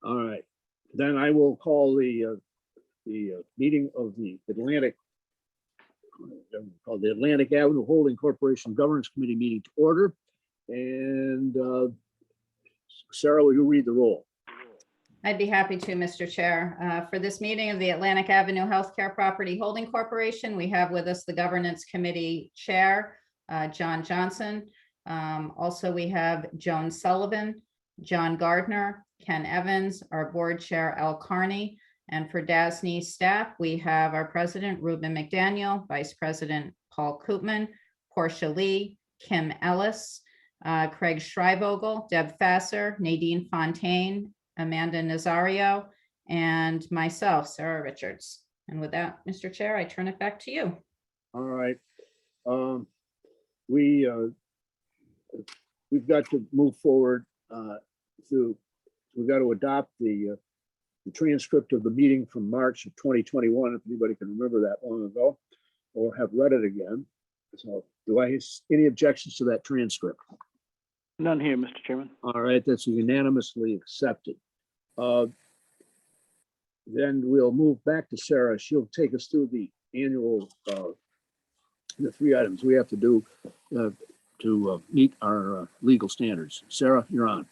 All right, then I will call the meeting of the Atlantic, called the Atlantic Avenue Holding Corporation Governance Committee meeting to order. And Sarah, will you read the roll? I'd be happy to, Mr. Chair. For this meeting of the Atlantic Avenue Healthcare Property Holding Corporation, we have with us the Governance Committee Chair, John Johnson. Also, we have Joan Sullivan, John Gardner, Ken Evans, our Board Chair, Al Carney. And for DASNY staff, we have our President, Ruben McDaniel, Vice President, Paul Koopman, Portia Lee, Kim Ellis, Craig Schreivogel, Deb Fasser, Nadine Fontaine, Amanda Nazario, and myself, Sarah Richards. And with that, Mr. Chair, I turn it back to you. All right. We've got to move forward we've got to adopt the transcript of the meeting from March of 2021, if anybody can remember that long ago, or have read it again. So do I have any objections to that transcript? None here, Mr. Chairman. All right, that's unanimously accepted. Then we'll move back to Sarah. She'll take us through the annual, the 3 items we have to do to meet our legal standards. Sarah, you're on.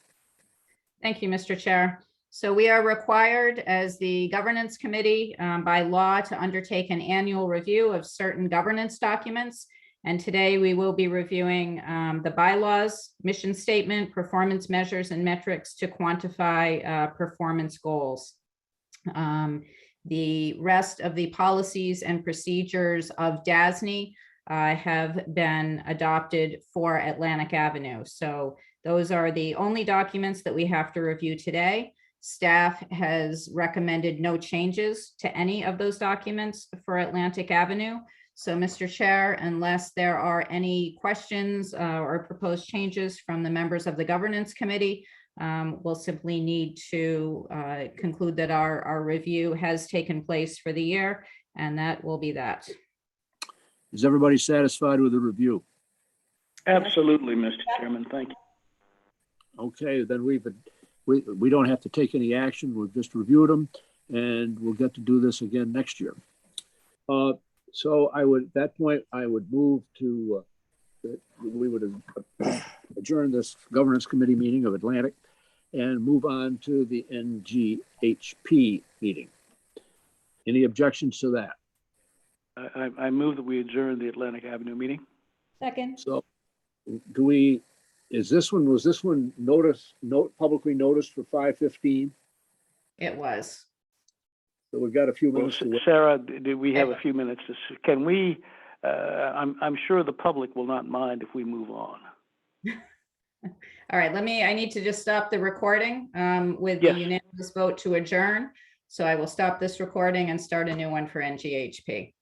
Thank you, Mr. Chair. So we are required as the Governance Committee by law to undertake an annual review of certain governance documents. And today we will be reviewing the bylaws, mission statement, performance measures and metrics to quantify performance goals. The rest of the policies and procedures of DASNY have been adopted for Atlantic Avenue. So those are the only documents that we have to review today. Staff has recommended no changes to any of those documents for Atlantic Avenue. So, Mr. Chair, unless there are any questions or proposed changes from the members of the Governance Committee, we'll simply need to conclude that our review has taken place for the year, and that will be that. Is everybody satisfied with the review? Absolutely, Mr. Chairman. Thank you. Okay, then we don't have to take any action. We've just reviewed them, and we'll get to do this again next year. So at that point, I would move to we would adjourn this Governance Committee meeting of Atlantic and move on to the NGHP meeting. Any objections to that? I move that we adjourn the Atlantic Avenue meeting. Second. So was this one publicly noticed for 5:15? It was. So we've got a few Well, minutes to wait. Sarah, do we have a few minutes? Can we, I'm sure the public will not mind if we move on. All right, I need to just stop the recording with Yes. the unanimous vote to adjourn. So I will stop this recording and start a new one for NGHP.